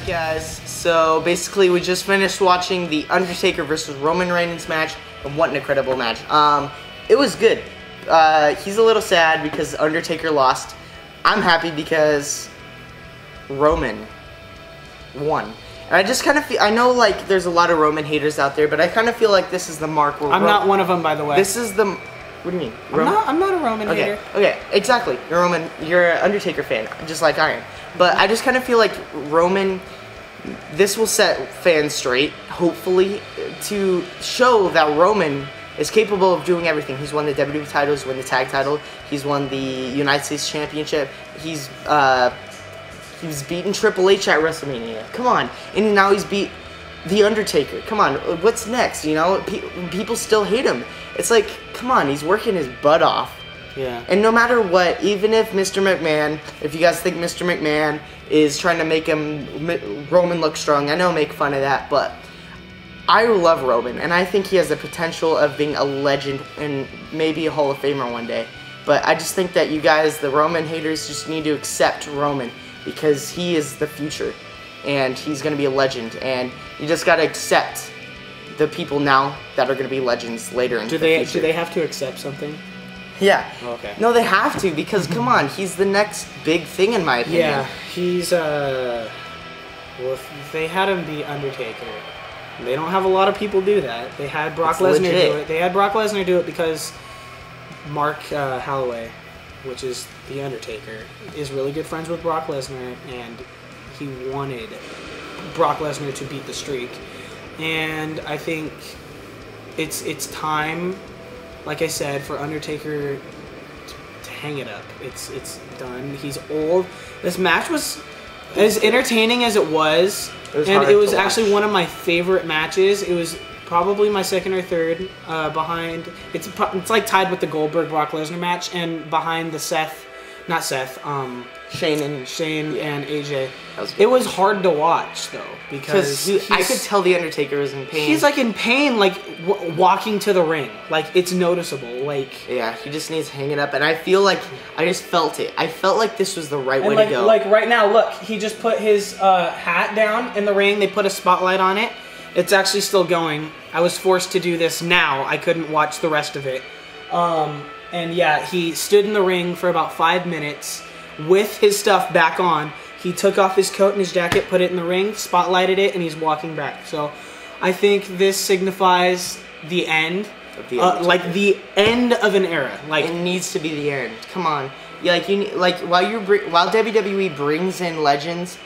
guys. So basically we just finished watching the Undertaker versus Roman Reigns match, and what an incredible match. It was good. He's a little sad because Undertaker lost. I'm happy because Roman won. And I just kind of feel, I know like there's a lot of Roman haters out there, but I kind of feel like this is the mark where I'm not one of them, by the way. This is the, what do you mean? I'm not a Roman hater. Okay, exactly. You're an Undertaker fan, just like I am. But I just kind of feel like Roman, this will set fans straight, hopefully, to show that Roman is capable of doing everything. He's won the WWE title, he's won the tag title, he's won the United States Championship, he's beaten Triple H at WrestleMania. Come on. And now he's beat The Undertaker. Come on. What's next? You know, people still hate him. It's like, come on, he's working his butt off. Yeah. And no matter what, even if Mr. McMahon, if you guys think Mr. McMahon is trying to make Roman look strong, I know, make fun of that, but I love Roman, and I think he has the potential of being a legend and maybe a Hall of Famer one day. But I just think that you guys, the Roman haters, just need to accept Roman, because he is the future, and he's going to be a legend, and you just got to accept the people now that are going to be legends later in the future. Do they have to accept something? Yeah. Oh, okay. No, they have to, because come on, he's the next big thing in my opinion. Yeah, he's, well, if they had him be Undertaker, they don't have a lot of people do that. They had Brock Lesnar do it. They had Brock Lesnar do it because Mark Holloway, which is The Undertaker, is really good friends with Brock Lesnar, and he wanted Brock Lesnar to beat the streak. And I think it's time, like I said, for Undertaker to hang it up. It's done. He's old. This match was as entertaining as it was, and it was actually one of my favorite matches. It was probably my second or third behind. It's like tied with the Goldberg Brock Lesnar match, and behind the Shane and AJ. It was hard to watch though, because I could tell the Undertaker was in pain. He's like in pain, like walking to the ring. Like it's noticeable. Like yeah, he just needs to hang it up, and I feel like I just felt it. I felt like this was the right way to go. Like right now, look, he just put his hat down in the ring. They put a spotlight on it. It's actually still going. I was forced to do this now. I couldn't watch the rest of it. And yeah, he stood in the ring for about 5 minutes with his stuff back on. He took off his coat and his jacket, put it in the ring, spotlighted it, and he's walking back. So I think this signifies the end. Like the end of an era. Like it needs to be the end. Come on. Yeah, while WWE brings in legends,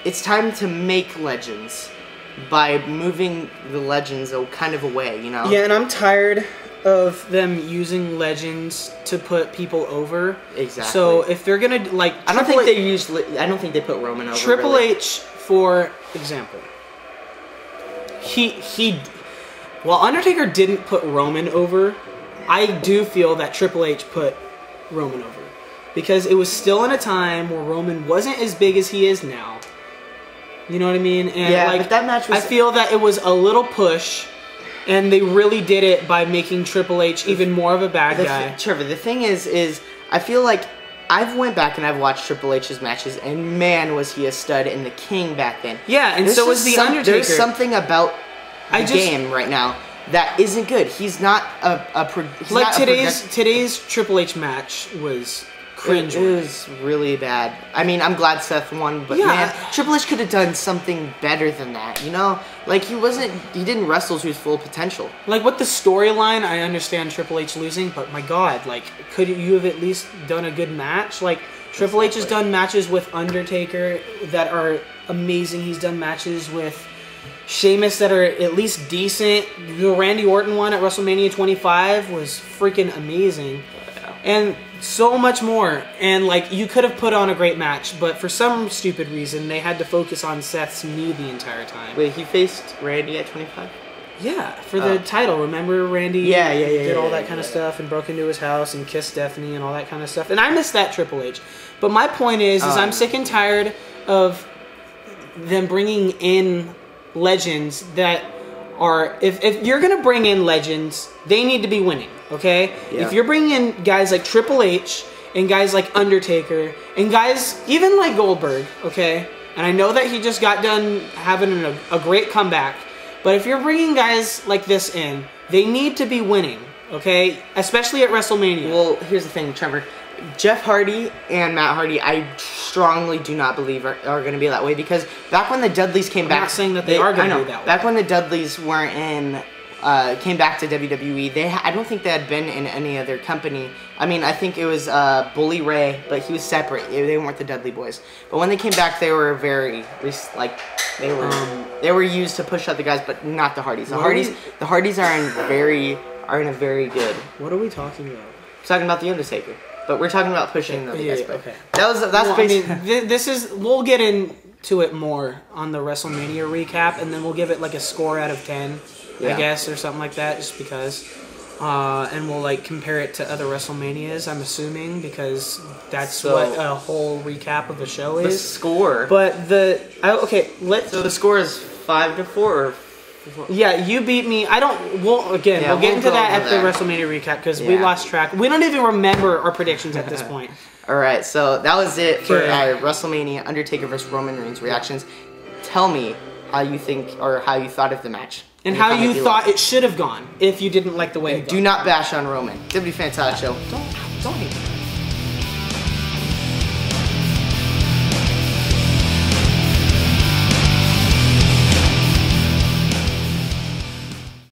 it's time to make legends by moving the legends kind of away, you know? Yeah, and I'm tired of them using legends to put people over. Exactly. So if they're gonna I don't think they put Roman over. Triple H, for example, while Undertaker didn't put Roman over, I do feel that Triple H put Roman over, because it was still in a time where Roman wasn't as big as he is now. You know what I mean? And yeah, but that match was... I feel that it was a little push, and they really did it by making Triple H even more of a bad guy. Trevor, the thing is I feel like I've went back and I've watched Triple H's matches, and man, was he a stud and the king back then. Yeah, and so was The Undertaker. There's something about the game right now that isn't good. He's not today's Triple H match was cringe. It was really bad. I mean, I'm glad Seth won, but yeah, man, Triple H could have done something better than that, you know? Like, he didn't wrestle to his full potential. Like, with the storyline, I understand Triple H losing, but my God, like, could you have at least done a good match? Like, Triple H has done matches with Undertaker that are amazing. He's done matches with Sheamus that are at least decent. The Randy Orton one at WrestleMania 25 was freaking amazing. And so much more. And like, you could have put on a great match, but for some stupid reason they had to focus on Seth's knee the entire time. Wait, he faced Randy at 25? Yeah, for the title. Remember Randy did all that kind of stuff and broke into his house and kissed Stephanie and all that kind of stuff. And I miss that Triple H. But my point is I'm sick and tired of them bringing in legends that are... If you're going to bring in legends, they need to be winning. Okay? Yeah. If you're bringing in guys like Triple H and guys like Undertaker and guys even like Goldberg, okay? And I know that he just got done having a great comeback. But if you're bringing guys like this in, they need to be winning, okay? Especially at WrestleMania. Well, here's the thing, Trevor. Jeff Hardy and Matt Hardy, I strongly do not believe are going to be that way, because back when the Dudleys came back... I'm not saying that they are going to be that way. Back when the Dudleys weren't in... came back to WWE, I don't think they had been in any other company. I mean, I think it was Bully Ray, but he was separate. They weren't the Dudley Boys. But when they came back, they were very, like, they were used to push other guys, but not the Hardys. The Hardys are in a very good... What are we talking about? We're talking about The Undertaker. But we're talking about pushing the guys back. Okay. That's basically... I mean, this is... We'll get into it more on the WrestleMania recap, and then we'll give it, like, a score out of 10. I guess, or something like that, just because. And we'll, like, compare it to other WrestleManias, I'm assuming, because that's what a whole recap of the show is. The score. But okay, So the score is 5-4, or... Yeah, you beat me. We'll get into that at the WrestleMania recap, because we lost track. We don't even remember our predictions at this point. Alright, so that was it for our WrestleMania Undertaker vs. Roman Reigns reactions. Tell me how you think, or how you thought of the match. And how you thought it should have gone if you didn't like the way it Do not bash on Roman. WWE Fan Talk Show. Don't hate me.